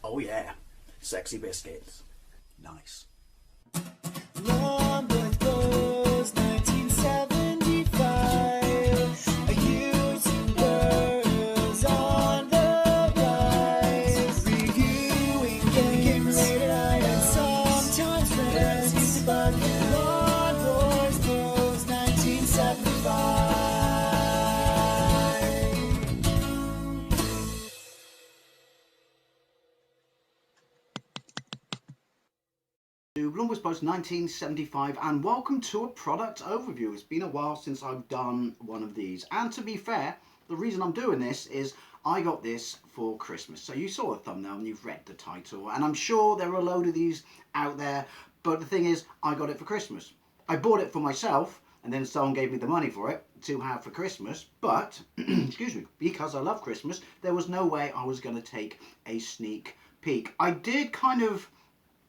Oh yeah, sexy biscuits. Nice. Long was 1975. A YouTuber on the rise, reviewing games late at night and sometimes friends. But Long was 1975. To Bloomberg's Post 1975, and welcome to a product overview. It's been a while since I've done one of these, and to be fair, the reason I'm doing this is I got this for Christmas. So you saw the thumbnail and you've read the title, and I'm sure there are a load of these out there, but the thing is, I got it for Christmas. I bought it for myself, and then someone gave me the money for it to have for Christmas, but excuse me, because I love Christmas, there was no way I was going to take a sneak peek.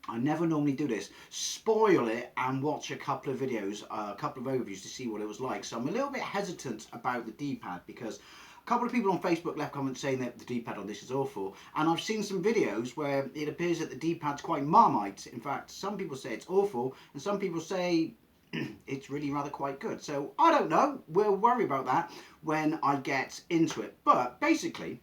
I never normally do this, spoil it and watch a couple of videos, a couple of overviews to see what it was like. So I'm a little bit hesitant about the D-pad because a couple of people on Facebook left comments saying that the D-pad on this is awful. And I've seen some videos where it appears that the D-pad's quite Marmite. In fact, some people say it's awful and some people say it's really rather quite good. So I don't know, we'll worry about that when I get into it. But basically,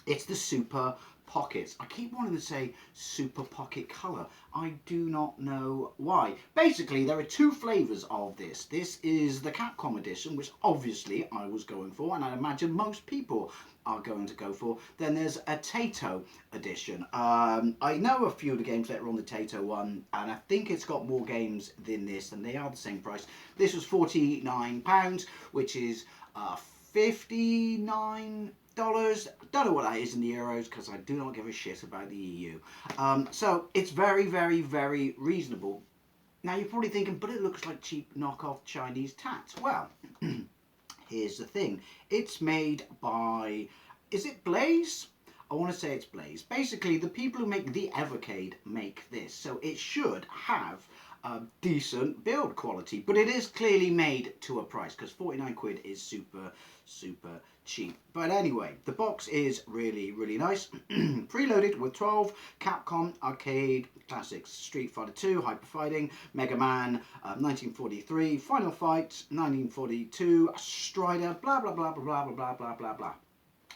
it's the Super Pockets. I keep wanting to say Super Pocket Colour. I do not know why. Basically, there are two flavours of this. This is the Capcom Edition, which obviously I was going for, and I imagine most people are going to go for. Then there's a Taito Edition. I know a few of the games that are on the Taito one, and I think it's got more games than this, and they are the same price. This was £49, which is 59 dollars. Don't know what that is in the euros because I do not give a shit about the EU. So it's very, very, very reasonable. Now you're probably thinking, but it looks like cheap knockoff Chinese tats. Well, here's the thing. It's made by, is it Blaze? I want to say it's Blaze. Basically, the people who make the Evercade make this. So it should have decent build quality, but it is clearly made to a price because 49 quid is super cheap. But anyway, the box is really, really nice. Preloaded with 12 Capcom arcade classics: Street Fighter 2, Hyper Fighting, Mega Man 1943, Final Fight 1942, Strider, blah blah blah blah blah blah blah blah blah.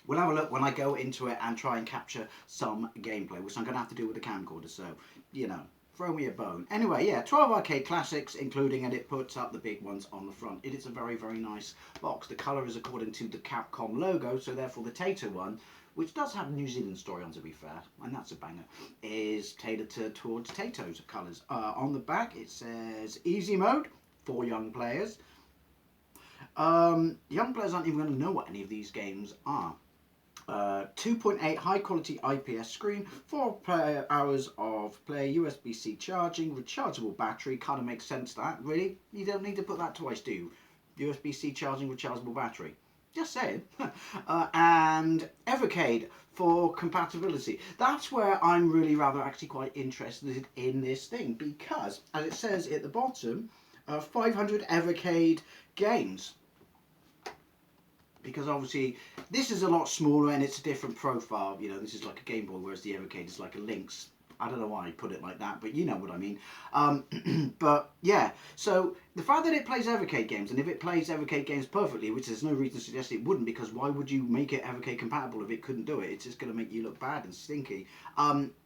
We'll have a look when I go into it and try and capture some gameplay, which I'm going to have to do with the camcorder, so, you know, throw me a bone. Anyway, yeah, 12 arcade classics including, and it puts up the big ones on the front. It is a very, very nice box. The colour is according to the Capcom logo, so therefore the Taito one, which does have a New Zealand story on, to be fair, and that's a banger, is tailored towards Taito's colours. On the back it says easy mode for young players. Young players aren't even going to know what any of these games are. 2.8 high quality IPS screen, 4 hours of play, USB-C charging, rechargeable battery. Kind of makes sense that, really. You don't need to put that twice, do you? USB-C charging, rechargeable battery. Just saying. And Evercade for compatibility. That's where I'm really rather actually quite interested in this thing, because as it says at the bottom, 500 Evercade games. Because obviously this is a lot smaller and it's a different profile. You know, this is like a Game Boy, whereas the Evercade is like a Lynx. I don't know why I put it like that, but you know what I mean. But yeah, so the fact that it plays Evercade games, and if it plays Evercade games perfectly, which there's no reason to suggest it wouldn't, because why would you make it Evercade compatible if it couldn't do it? It's just going to make you look bad and stinky,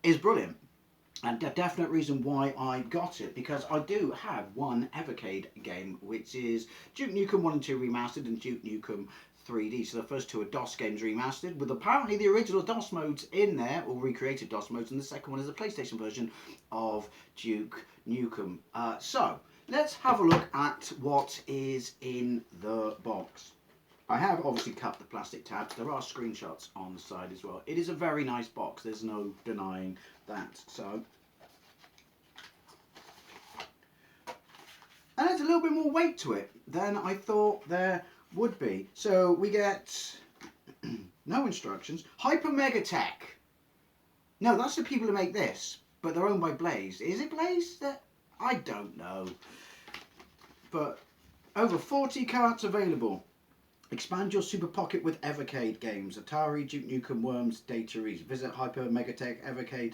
is brilliant. And a definite reason why I got it, because I do have one Evercade game, which is Duke Nukem 1 and 2 Remastered and Duke Nukem 3D. So the first two are DOS games remastered, with apparently the original DOS modes in there, or recreated DOS modes, and the second one is a PlayStation version of Duke Nukem. So let's have a look at what is in the box. I have obviously cut the plastic tabs. There are screenshots on the side as well. It is a very nice box, there's no denying that. So, and there's a little bit more weight to it than I thought there would be. So we get no instructions. Hyper Mega Tech. No, that's the people who make this, but they're owned by Blaze. Is it Blaze? I don't know. But over 40 carts available. Expand your Super Pocket with Evercade games. Atari, Duke Nukem, Worms, Data East. Visit Hyper Megatech, Evercade.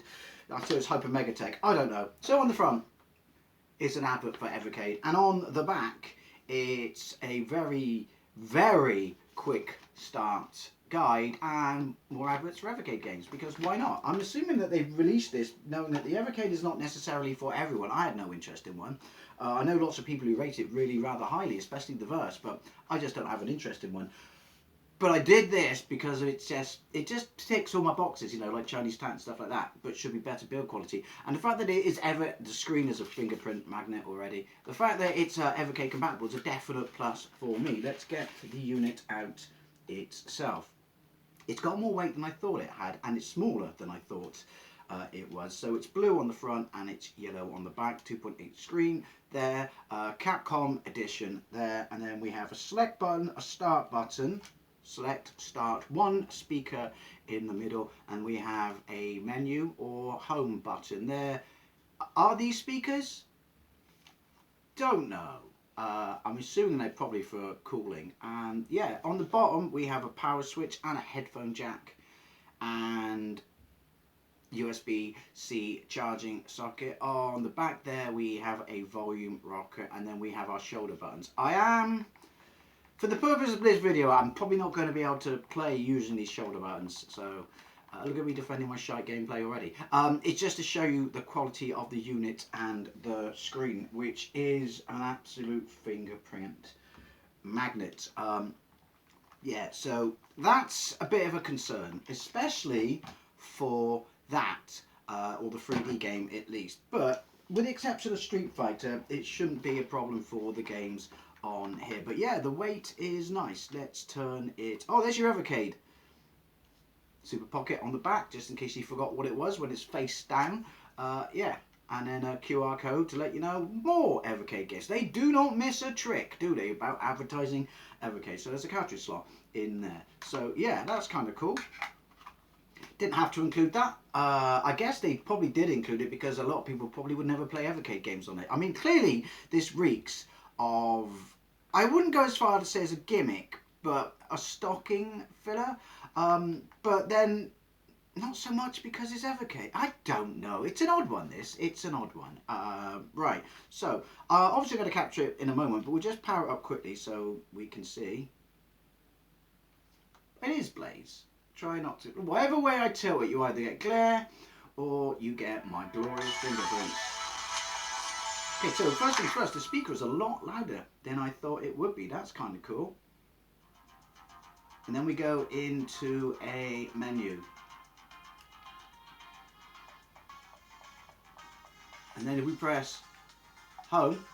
I thought it was Hyper Megatech. I don't know. So on the front, it's an advert for Evercade. And on the back, it's a very, very quick start guide and more adverts for Evercade games, because why not? I'm assuming that they've released this knowing that the Evercade is not necessarily for everyone. I had no interest in one. I know lots of people who rate it really rather highly, especially the Verse, but I just don't have an interest in one. But I did this because it just ticks all my boxes, you know, like Chinese tat and stuff like that, but should be better build quality. And the fact that it is the screen is a fingerprint magnet already. The fact that it's Evercade compatible is a definite plus for me. Let's get the unit out itself. It's got more weight than I thought it had, and it's smaller than I thought it was. So it's blue on the front and it's yellow on the back. 2.8 screen there, Capcom Edition there, and then we have a select button, a start button. Select, start, one speaker in the middle, and we have a menu or home button there. Are these speakers? Don't know. I'm assuming they're probably for cooling. And yeah, on the bottom we have a power switch and a headphone jack and USB-C charging socket. On the back there we have a volume rocker, and then we have our shoulder buttons. For the purpose of this video, I'm probably not going to be able to play using these shoulder buttons, so look at me defending my shite gameplay already. It's just to show you the quality of the unit and the screen, which is an absolute fingerprint magnet. Yeah, so that's a bit of a concern, especially for that, or the 3D game at least. But with the exception of Street Fighter, it shouldn't be a problem for the games on here. But yeah, the weight is nice. Let's turn it. Oh, there's your Evercade Super Pocket on the back, just in case you forgot what it was when it's face down. Yeah, and then a QR code to let you know more Evercade games. They do not miss a trick, do they, about advertising Evercade. So there's a cartridge slot in there. So yeah, that's kind of cool. Didn't have to include that. I guess they probably did include it because a lot of people probably would never play Evercade games on it. I mean, clearly this reeks of, I wouldn't go as far to say as a gimmick, but a stocking filler. But then not so much because it's Evercade. I don't know. It's an odd one, this. It's an odd one. Right. So, obviously I'm going to capture it in a moment, but we'll just power it up quickly so we can see. It is blaze. Try not to. Whatever way I tilt it, you either get glare or you get my glorious fingerprints. Okay, so first things first, the speaker is a lot louder than I thought it would be. That's kind of cool. And then we go into a menu. And then if we press home,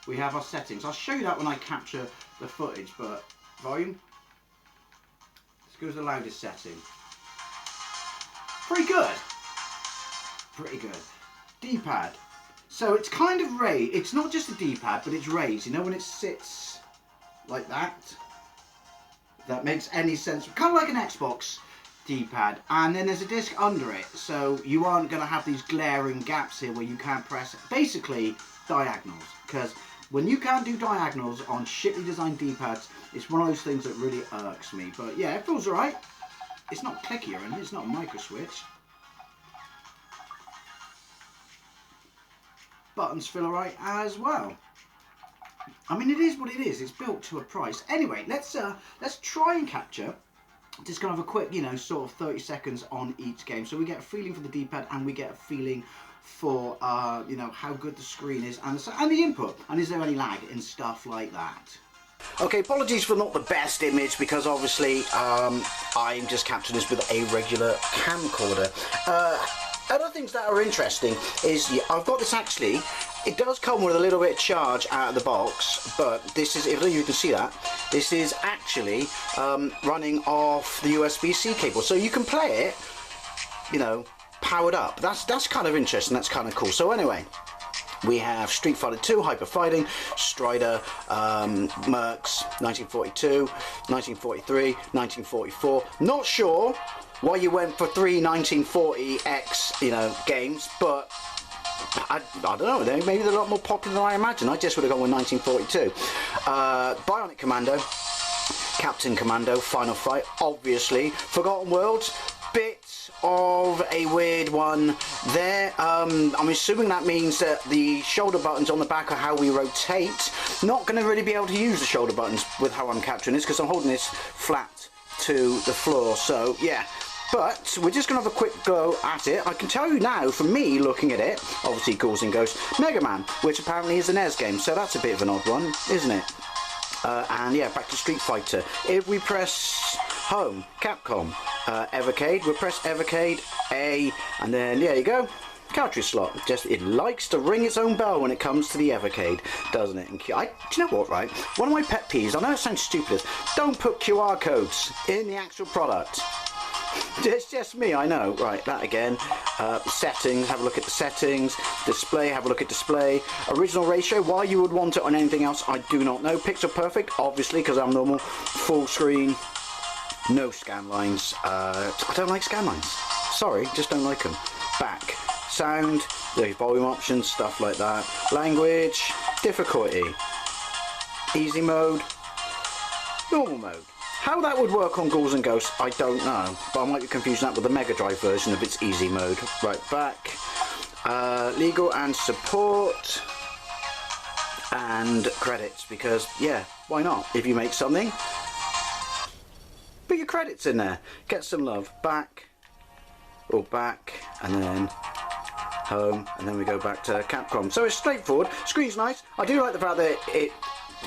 we have our settings. I'll show you that when I capture the footage, but volume. Let's go to the loudest setting. Pretty good. Pretty good. D-pad. So it's kind of raised. It's not just a D-pad, but it's raised. You know when it sits like that? If that makes any sense. Kind of like an Xbox D-pad. And then there's a disc under it. So you aren't going to have these glaring gaps here where you can't press, basically, diagonals. Because when you can't do diagonals on shitly designed D-pads, it's one of those things that really irks me. But yeah, it feels alright. It's not clicky or anything. It's not a micro switch. Buttons feel alright as well. I mean, it is what it is. It's built to a price. Anyway, let's try and capture just kind of a quick, you know, sort of 30 seconds on each game, so we get a feeling for the D-pad and we get a feeling for you know, how good the screen is and the input, and is there any lag and stuff like that. Okay, apologies for not the best image because obviously I'm just capturing this with a regular camcorder. Other things that are interesting is, yeah, I've got this actually, it does come with a little bit of charge out of the box, but this is, if you can see that, this is actually running off the USB-C cable, so you can play it, you know, powered up. That's kind of interesting, that's kind of cool. So anyway, we have Street Fighter 2, Hyper Fighting, Strider, Mercs, 1942, 1943, 1944. Not sure why you went for 3 1940X, you know, games, but I don't know, maybe they're a lot more popular than I imagine. I just would have gone with 1942. Bionic Commando, Captain Commando, Final Fight, obviously. Forgotten Worlds, bit of a weird one there. I'm assuming that means that the shoulder buttons on the back are how we rotate. Not going to really be able to use the shoulder buttons with how I'm capturing this because I'm holding this flat to the floor, so yeah. But we're just going to have a quick go at it. I can tell you now, from me looking at it, obviously Ghouls and Ghosts, Mega Man, which apparently is an NES game, so that's a bit of an odd one, isn't it? And yeah, back to Street Fighter. If we press home, Capcom, Evercade, we'll press Evercade, A, and then there you go. Cartridge slot. Just, it likes to ring its own bell when it comes to the Evercade, doesn't it? And do you know what, right? One of my pet peeves, I know it sounds stupid, don't put QR codes in the actual product. It's just me, I know. Right, that again. Settings, have a look at the settings. Display, have a look at display. Original ratio, why you would want it on anything else, I do not know. Pixel perfect, obviously, because I'm normal. Full screen, no scan lines. I don't like scan lines. Sorry, just don't like them. Back. Sound, the volume options, stuff like that. Language, difficulty. Easy mode, normal mode. How that would work on Ghouls and Ghosts, I don't know, but I might be confusing that with the Mega Drive version of its easy mode. Right, back, legal and support, and credits, because yeah, why not? If you make something, put your credits in there, get some love. Back, or back, and then home, and then we go back to Capcom. So it's straightforward, screen's nice. I do like the fact that it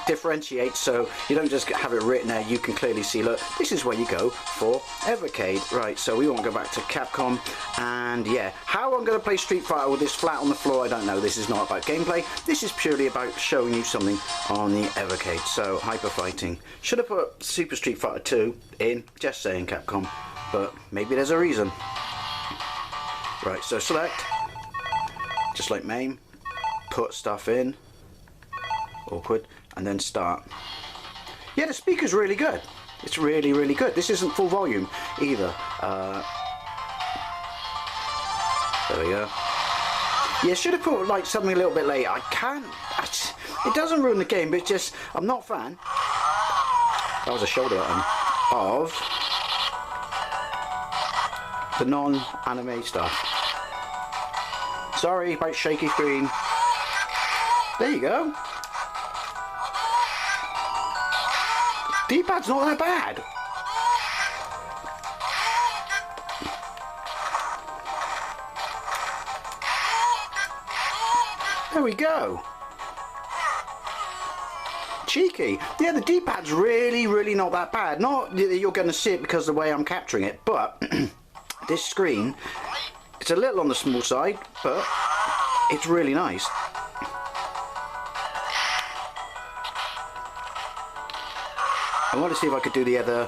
differentiates, so you don't just have it written there, you can clearly see, look, this is where you go for Evercade. Right, so we want to go back to Capcom, and yeah, how I'm going to play Street Fighter with this flat on the floor, I don't know. This is not about gameplay, this is purely about showing you something on the Evercade. So hyper fighting, should have put Super Street Fighter 2 in, just saying Capcom, but maybe there's a reason. Right, so select, just like MAME, put stuff in, awkward, and then start. Yeah, the speaker's really good. It's really, really good. This isn't full volume either. There we go. Yeah, should have put like something a little bit later. I can't. It doesn't ruin the game, but it's just, I'm not a fan. That was a shoulder button of the non-anime stuff. Sorry about shaky screen. There you go. D-pad's not that bad. There we go. Cheeky. Yeah, the D-pad's really, really not that bad. Not that you're going to see it because of the way I'm capturing it, but this screen, it's a little on the small side, but it's really nice. I want to see if I could do the other.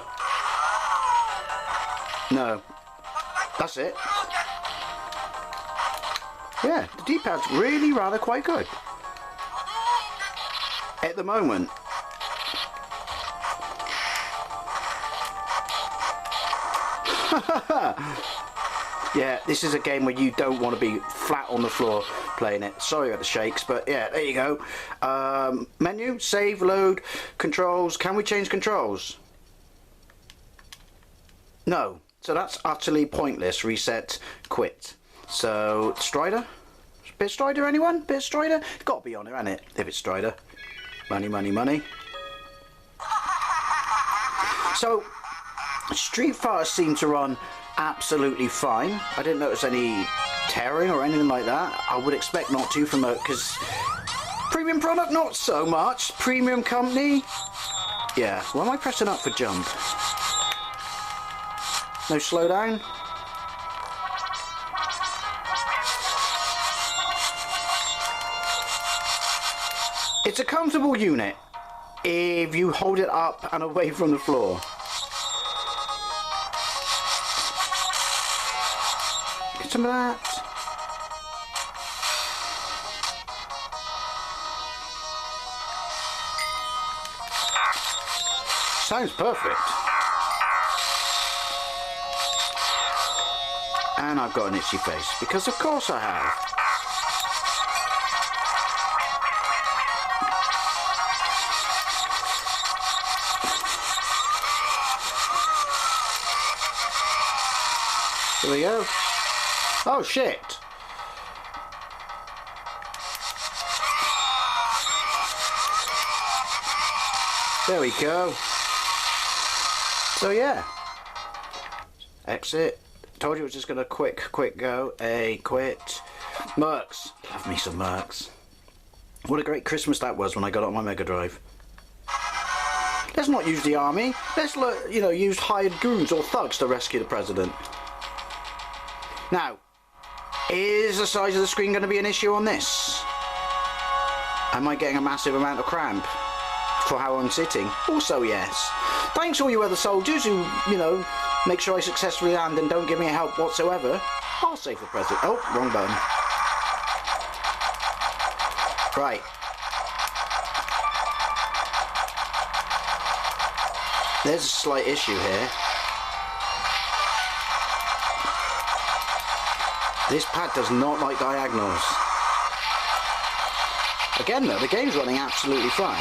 No. That's it. Yeah, the D-pad's really rather quite good. At the moment. Yeah, this is a game where you don't want to be flat on the floor playing it. Sorry about the shakes, but yeah, there you go. Menu, save, load, controls. Can we change controls? No. So that's utterly pointless. Reset, quit. So, Strider? Bit of Strider, anyone? Bit of Strider? It's got to be on there, hasn't it? If it's Strider. Money, money, money. So, Street Fighter seemed to run absolutely fine. I didn't notice any tearing or anything like that. I would expect not to from a, because premium product, not so much. Premium company, yeah. Why am I pressing up for jump? No slowdown. It's a comfortable unit if you hold it up and away from the floor. Get some of that. Sounds perfect. And I've got an itchy face, because of course I have. Here we go. Oh shit! There we go. So yeah. Exit. Told you it was just gonna quick go. Quit. Mercs. Love me some Mercs. What a great Christmas that was when I got it on my Mega Drive. Let's not use the army. Let's, you know, use hired goons or thugs to rescue the president. Now, is the size of the screen going to be an issue on this? Am I getting a massive amount of cramp for how I'm sitting? Also, yes. Thanks all you other soldiers who, you know, make sure I successfully land and don't give me help whatsoever. I'll save the president. Oh, wrong button. Right. There's a slight issue here. This pad does not like diagonals. Again though, the game's running absolutely fine.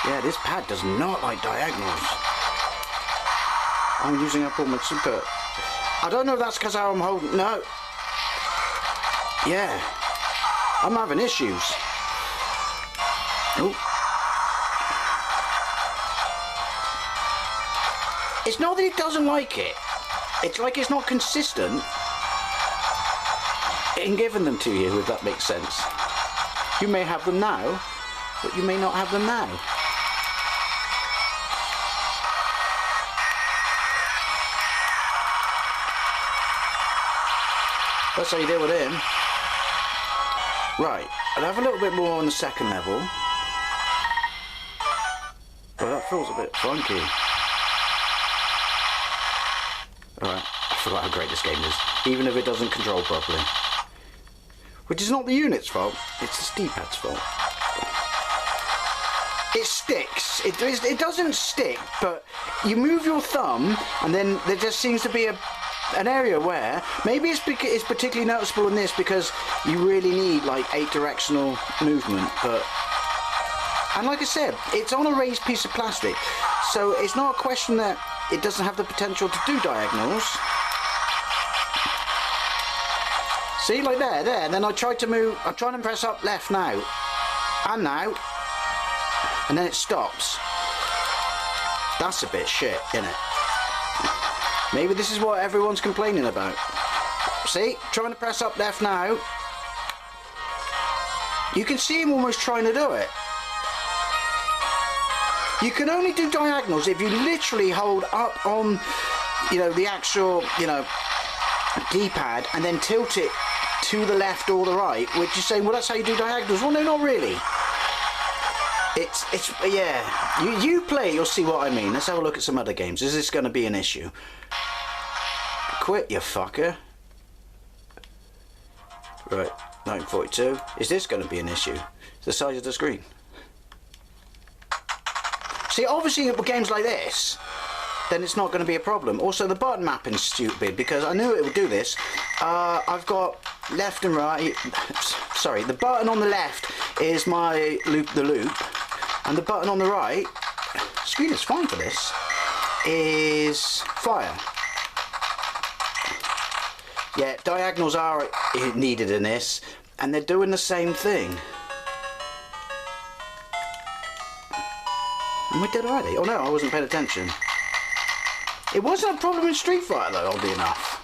Yeah, this pad does not like diagonals. I'm using up all my super. I don't know if that's because I'm holding. No. Yeah. I'm having issues. Oh. It's not that it doesn't like it. It's like it's not consistent in giving them to you, if that makes sense. You may have them now, but you may not have them now. That's how you deal with him. Right, I'll have a little bit more on the second level. But that feels a bit funky. Alright, I forgot how great this game is, even if it doesn't control properly. Which is not the unit's fault, it's the D-pad's fault. It sticks. It doesn't stick, but you move your thumb and then there just seems to be an area where, maybe it's particularly noticeable in this because you really need like 8 directional movement, but, and like I said, it's on a raised piece of plastic, so it's not a question that it doesn't have the potential to do diagonals. See, like there, and then I tried to move, I'm trying to press up left now, and now, and then it stops. That's a bit shit, isn't it? Maybe this is what everyone's complaining about. See, trying to press up left now. You can see him almost trying to do it. You can only do diagonals if you literally hold up on, you know, the actual, you know, D-pad and then tilt it to the left or the right, which is saying, well, that's how you do diagonals. Well, no, not really. It's yeah. You play, you'll see what I mean. Let's have a look at some other games. Is this going to be an issue? Quit, you fucker. Right, 1942. Is this going to be an issue? It's the size of the screen. See, obviously with games like this, then it's not going to be a problem. Also, the button mapping's stupid because I knew it would do this. I've got left and right. Sorry, the button on the left is my loop the loop, and the button on the right, screen is fine for this, is fire. Yeah, diagonals are needed in this, and they're doing the same thing. Am I dead already? Oh no, I wasn't paying attention. It wasn't a problem in Street Fighter though, oddly enough.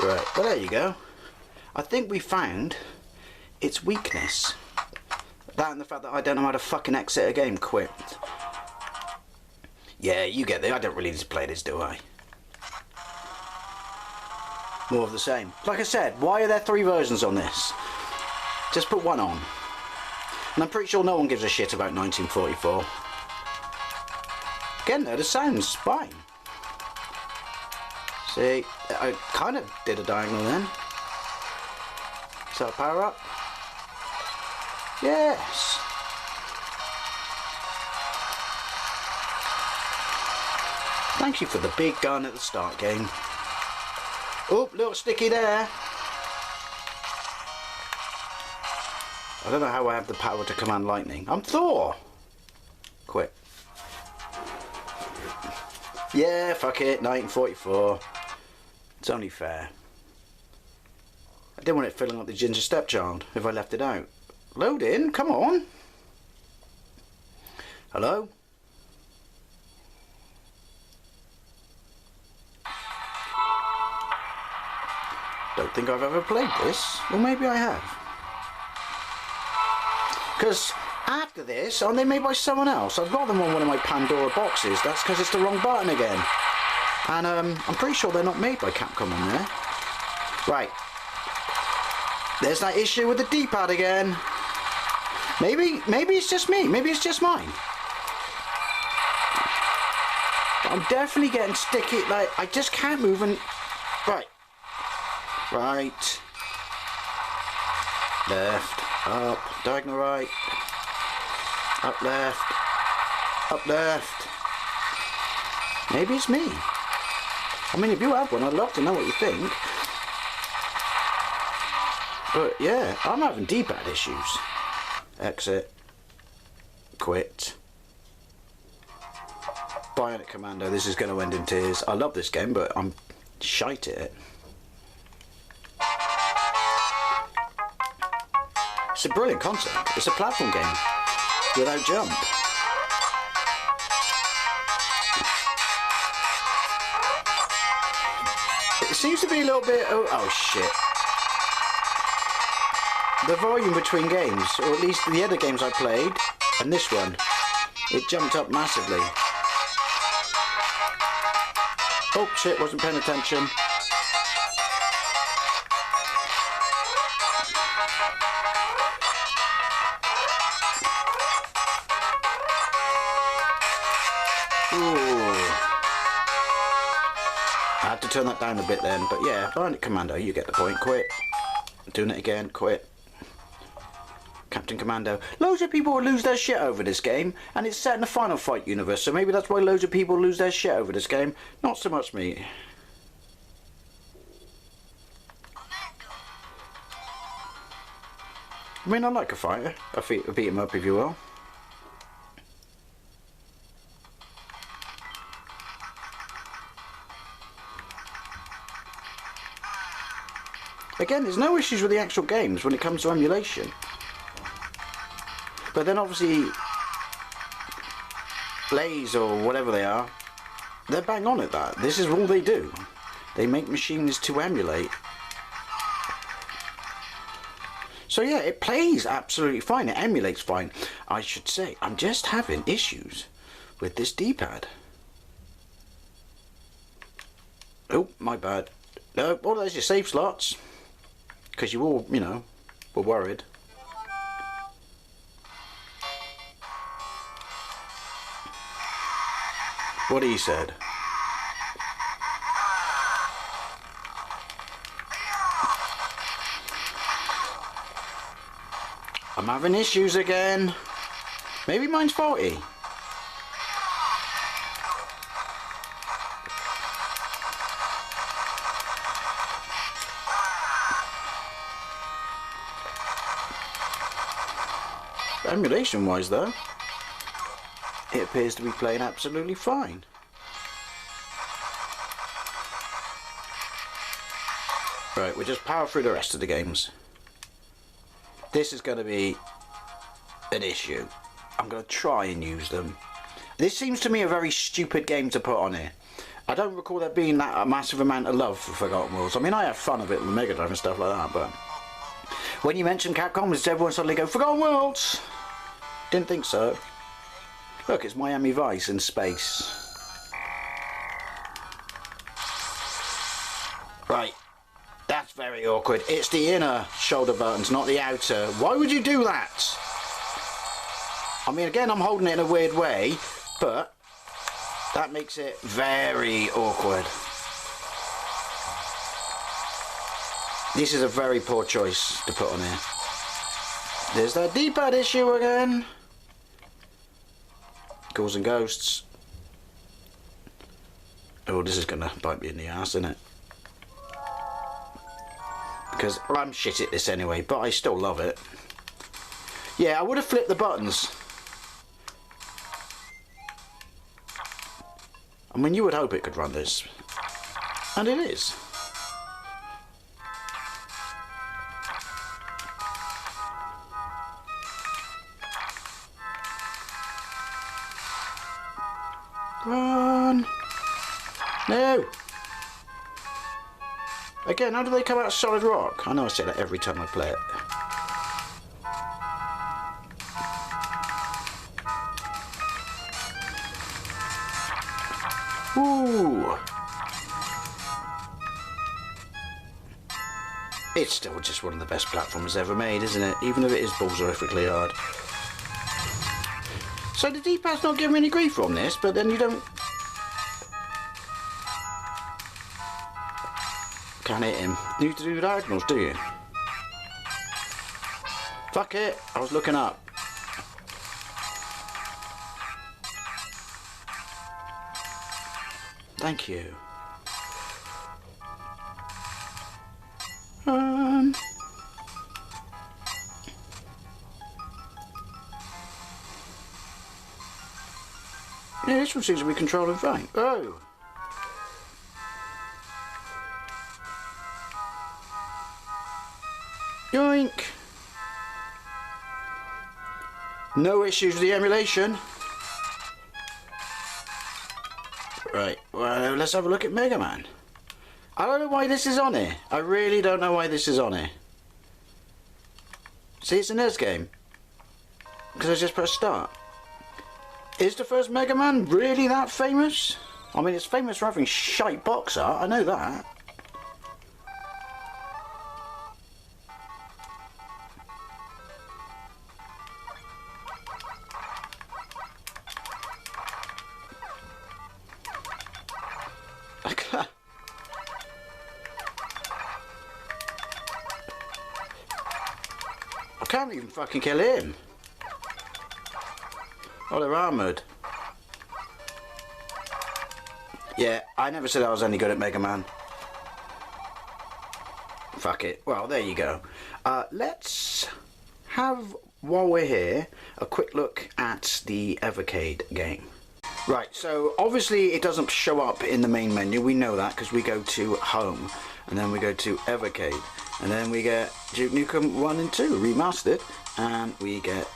Right, well there you go. I think we found its weakness. That and the fact that I don't know how to fucking exit a game. Quit. Yeah, you get it. I don't really need to play this, do I? More of the same. Like I said, why are there 3 versions on this? Just put one on. And I'm pretty sure no one gives a shit about 1944. Again though, the sound's fine. See, I kind of did a diagonal then. So power up. Yes. Thank you for the big gun at the start game. Oh, little sticky there. I don't know how I have the power to command lightning. I'm Thor! Quit. Yeah, fuck it, 1944. It's only fair. I didn't want it filling up the ginger stepchild if I left it out. Load in, come on. Hello? Don't think I've ever played this. Well, maybe I have. Because after this, aren't they made by someone else? I've got them on one of my Pandora boxes. That's because it's the wrong button again. And I'm pretty sure they're not made by Capcom on there. Right. There's that issue with the D-pad again. Maybe it's just me. Maybe it's just mine. But I'm definitely getting sticky. Like, I just can't move and... Right. Right. Left. Up. Diagonal right. Up left. Up left. Maybe it's me. I mean, if you have one, I'd love to know what you think. But yeah, I'm having D-pad issues. Exit. Quit. Bionic Commando, this is going to end in tears. I love this game, but I'm shite at it. It's a brilliant concept. It's a platform game without jump. It seems to be a little bit... Oh shit. The volume between games, or at least the other games I played, and this one, it jumped up massively. Oh shit, wasn't paying attention. Ooh. I had to turn that down a bit then, but yeah, Bionic Commando, you get the point. Quit. Doing it again, quit. Captain Commando. Loads of people lose their shit over this game, and it's set in the Final Fight universe, so maybe that's why loads of people lose their shit over this game. Not so much me. I mean, I like a fighter. A beat him up, if you will. Again, there's no issues with the actual games when it comes to emulation. But then obviously, Blaze or whatever they are, they're bang on at that. This is all they do. They make machines to emulate. So yeah, it plays absolutely fine. It emulates fine. I should say, I'm just having issues with this D-pad. Oh, my bad. No, oh, there's your save slots. Because you all, you know, were worried. What he said. I'm having issues again. Maybe mine's faulty. Emulation wise though, it appears to be playing absolutely fine. Right, we'll just power through the rest of the games. This is going to be an issue. I'm going to try and use them. This seems to me a very stupid game to put on here. I don't recall there being that a massive amount of love for Forgotten Worlds. I mean, I have fun of it with Mega Drive and stuff like that, but when you mention Capcom, does everyone suddenly go, Forgotten Worlds? Didn't think so. Look, it's Miami Vice in space. Right. That's very awkward. It's the inner shoulder buttons, not the outer. Why would you do that? I mean, again, I'm holding it in a weird way, but that makes it very awkward. This is a very poor choice to put on here. There's that D-pad issue again. Ghouls and Ghosts. Oh, this is gonna bite me in the ass, isn't it? Because I'm shit at this anyway, but I still love it. Yeah, I would have flipped the buttons. I mean, you would hope it could run this. And it is. Run! No! Again, how do they come out of solid rock? I know I say that every time I play it. Ooh! It's still just one of the best platformers ever made, isn't it? Even if it is balls-horrifically hard. So the D-pad's not giving me any grief from this, but then you don't... Can't hit him. You need to do diagonals, do you? Fuck it, I was looking up. Thank you. Yeah, this one seems to be controlling fine. Oh! Yoink! No issues with the emulation. Right, well, let's have a look at Mega Man. I don't know why this is on here. I really don't know why this is on here. See, it's a NES game. Because I just pressed start. Is the first Mega Man really that famous? I mean, it's famous for having shite box art, I know that. I can't even fucking kill him. Oh, they're armoured. Yeah, I never said I was any good at Mega Man. Fuck it. Well, there you go. Let's have, while we're here, a quick look at the Evercade game. Right, so obviously it doesn't show up in the main menu. We know that because we go to Home, and then we go to Evercade, and then we get Duke Nukem 1 and 2 remastered, and we get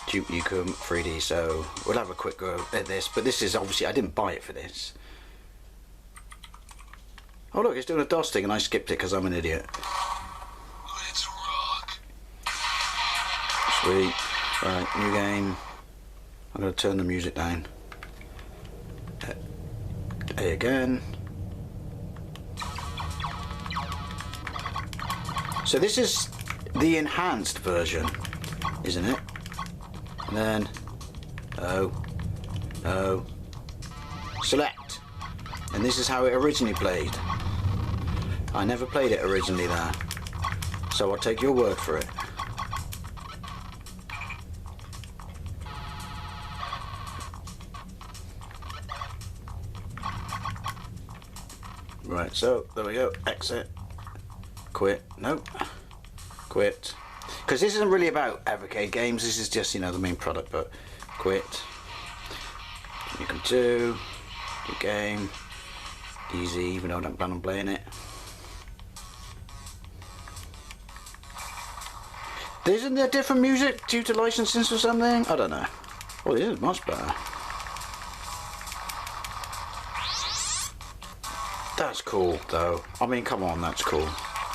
Duke Nukem 3D. So we'll have a quick go at this, but this is obviously, I didn't buy it for this. Oh look, it's doing a DOS thing and I skipped it because I'm an idiot. Let's rock. Sweet. Right, new game. I'm going to turn the music down. A again. So this is the enhanced version, isn't it? And then, select. And this is how it originally played. I never played it originally there, so I'll take your word for it. Right, so there we go. Exit. Quit. Nope. Quit. Because this isn't really about Evercade games. This is just, you know, the main product. But quit. You can do your game. Easy, even though I don't plan on playing it. Isn't there different music due to licensing or something? I don't know. Oh, this is much better. That's cool, though. I mean, come on, that's cool.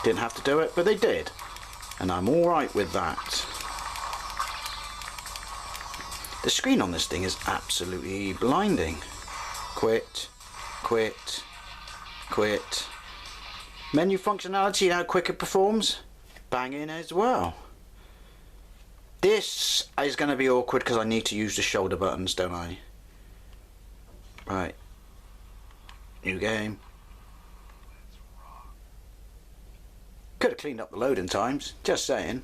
Didn't have to do it, but they did. And I'm alright with that. The screen on this thing is absolutely blinding. Quit. Quit. Quit. Menu functionality and how quick it performs. Banging as well. This is going to be awkward because I need to use the shoulder buttons, don't I? Right. New game. Could have cleaned up the loading times, just saying.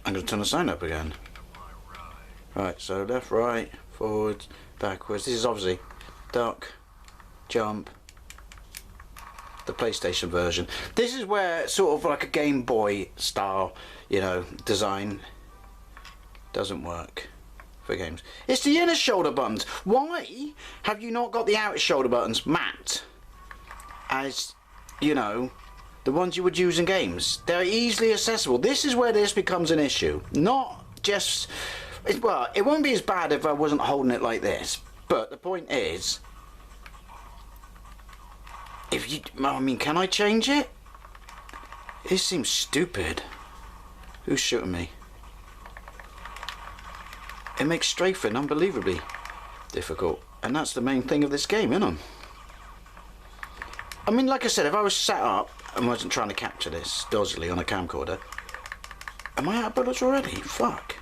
I'm going to turn the sound up again. Right, so left, right, forward, backwards. This is obviously duck, jump, the PlayStation version. This is where sort of like a Game Boy style, you know, design doesn't work for games. It's the inner shoulder buttons. Why have you not got the outer shoulder buttons mapped as, you know, the ones you would use in games? They're easily accessible. This is where this becomes an issue. Not just, well, it won't be as bad if I wasn't holding it like this, but the point is, if you, I mean, can I change it? This seems stupid. Who's shooting me? It makes strafing unbelievably difficult, and that's the main thing of this game, isn't it? I mean, like I said, if I was set up and wasn't trying to capture this dodgily on a camcorder, am I out of bullets already? Fuck.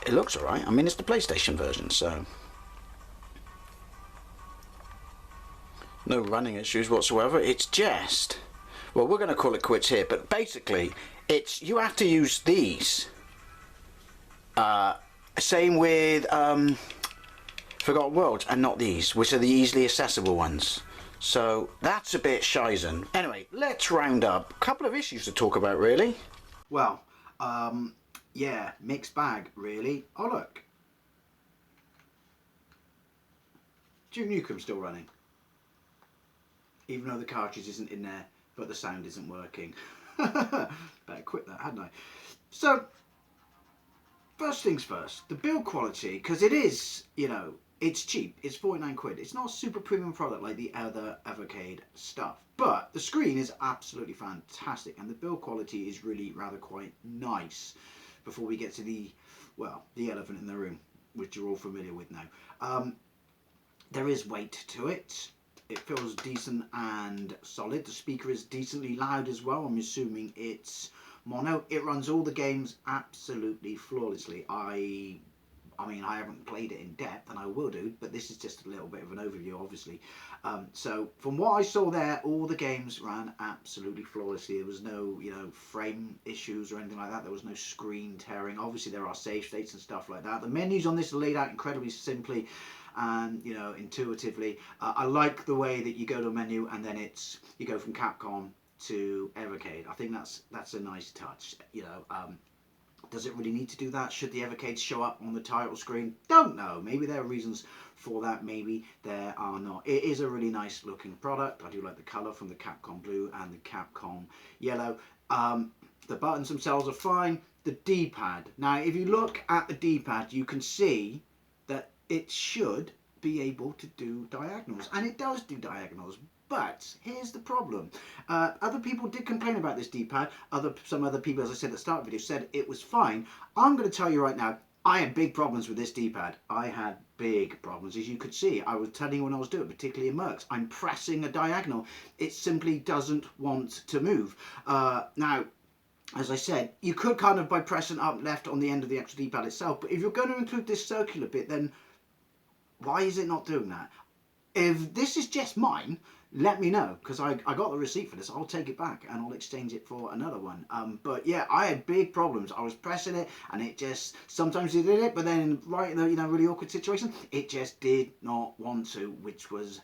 It looks alright. I mean, it's the PlayStation version, so no running issues whatsoever. It's just, well, we're going to call it quits here, but basically it's, you have to use these. Same with Forgotten Worlds, and not these, which are the easily accessible ones. So that's a bit shizen. Anyway, let's round up. A couple of issues to talk about, really. Well, yeah, mixed bag, really. Oh, look. Duke Nukem's still running. Even though the cartridge isn't in there, but the sound isn't working. Better quit that, hadn't I? So, first things first, the build quality, because it is, you know, it's cheap. It's 49 quid. It's not a super premium product like the other Evercade stuff. But the screen is absolutely fantastic, and the build quality is really rather quite nice. Before we get to the, well, the elephant in the room, which you're all familiar with now. There is weight to it. It feels decent and solid. The speaker is decently loud as well. I'm assuming it's mono. It runs all the games absolutely flawlessly. I mean, I haven't played it in depth, and I will do, but this is just a little bit of an overview, obviously. So, from what I saw there, all the games ran absolutely flawlessly. There was no, you know, frame issues or anything like that. There was no screen tearing. Obviously, there are save states and stuff like that. The menus on this are laid out incredibly simply and, you know, intuitively. I like the way that you go to a menu and then it's, you go from Capcom to Evercade. I think that's a nice touch, you know. Does it really need to do that? Should the Evercade show up on the title screen? Don't know. Maybe there are reasons for that. Maybe there are not. It is a really nice looking product. I do like the colour from the Capcom blue and the Capcom yellow. The buttons themselves are fine. The D-pad. Now, if you look at the D-pad, you can see that it should be able to do diagonals. And it does do diagonals. But here's the problem. Other people did complain about this D-pad. Some other people, as I said at the start of the video, said it was fine. I'm going to tell you right now, I had big problems with this D-pad. I had big problems. As you could see, I was telling you when I was doing it, particularly in Mercs, I'm pressing a diagonal. It simply doesn't want to move. Now, as I said, you could kind of by pressing up left on the end of the actual D-pad itself, but if you're going to include this circular bit, then why is it not doing that? If this is just mine, let me know, because I got the receipt for this. I'll take it back and I'll exchange it for another one. But yeah, I had big problems. I was pressing it and it just, sometimes it did it, but then right in the, you know, really awkward situation, it just did not want to, which was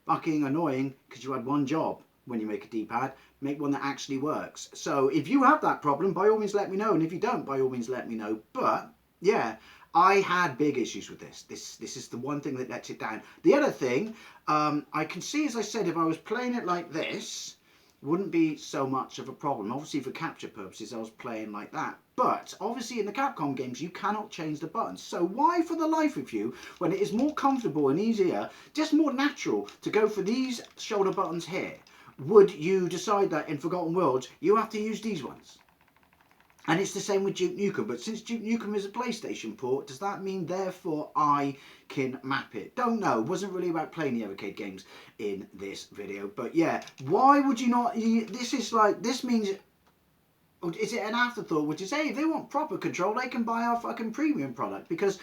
fucking annoying, because you had one job when you make a D-pad, make one that actually works. So if you have that problem, by all means let me know, and if you don't, by all means let me know. But yeah, I had big issues with this. This is the one thing that lets it down. The other thing, I can see, as I said, if I was playing it like this, wouldn't be so much of a problem. Obviously, for capture purposes, I was playing like that. But obviously, in the Capcom games, you cannot change the buttons. So why, for the life of you, when it is more comfortable and easier, just more natural to go for these shoulder buttons here, would you decide that in Forgotten Worlds, you have to use these ones? And it's the same with Duke Nukem, but since Duke Nukem is a PlayStation port, does that mean therefore I can map it? Don't know. It wasn't really about playing the Evercade games in this video. But yeah, why would you not? This is like, this means, is it an afterthought? Would you say if they want proper control, they can buy our fucking premium product? Because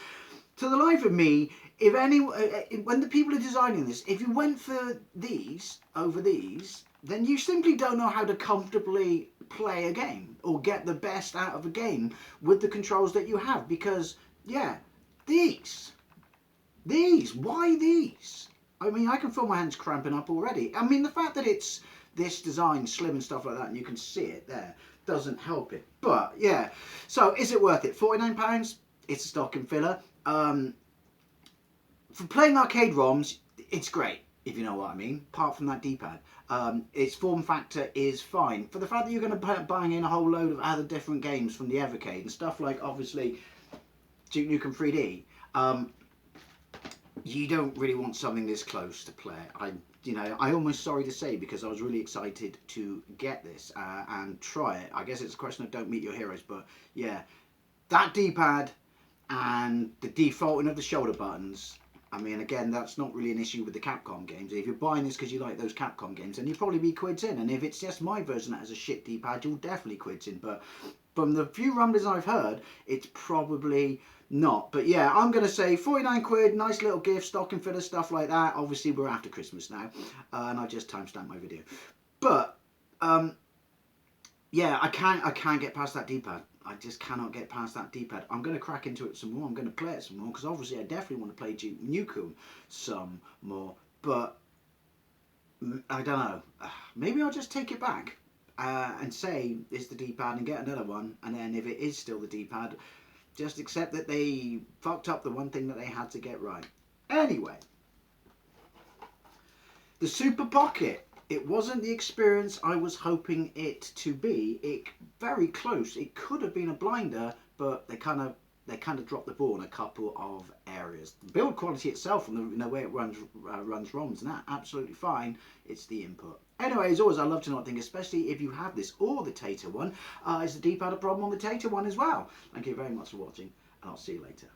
to the life of me, if when the people are designing this, if you went for these over these, then you simply don't know how to comfortably play a game or get the best out of a game with the controls that you have. Because yeah, these, why these? I mean, I can feel my hands cramping up already. I mean, the fact that it's this design, slim and stuff like that, and you can see it there, doesn't help it. But yeah, so is it worth it? £49. It's a stocking filler. For playing arcade ROMs, it's great, if you know what I mean, apart from that D-pad. Its form factor is fine. For the fact that you're going to bang in a whole load of other different games from the Evercade and stuff like, obviously, Duke Nukem 3D, you don't really want something this close to play. I'm almost sorry to say, because I was really excited to get this and try it. I guess it's a question of don't meet your heroes, but yeah, that D-pad and the defaulting of the shoulder buttons, I mean, again, that's not really an issue with the Capcom games. If you're buying this because you like those Capcom games, then you'll probably be quids in. And if it's just my version that has a shit D-pad, you'll definitely quids in. But from the few rumblings I've heard, it's probably not. But yeah, I'm going to say 49 quid, nice little gift, stocking filler, stuff like that. Obviously, we're after Christmas now, and I just timestamped my video. But yeah, I can't get past that D-pad. I just cannot get past that D-pad. I'm going to crack into it some more. I'm going to play it some more, because obviously I definitely want to play Duke Nukem some more. But I don't know. Maybe I'll just take it back and say it's the D-pad and get another one. And then if it is still the D-pad, just accept that they fucked up the one thing that they had to get right. Anyway, the Super Pocket. It wasn't the experience I was hoping it to be. Very close. It could have been a blinder, but they kind of dropped the ball in a couple of areas. The build quality itself and the way it runs ROMs and that, absolutely fine. It's the input. Anyway, as always, I love to know what think, especially if you have this or the Tater one. Is the D-pad a problem on the Tater one as well? Thank you very much for watching, and I'll see you later.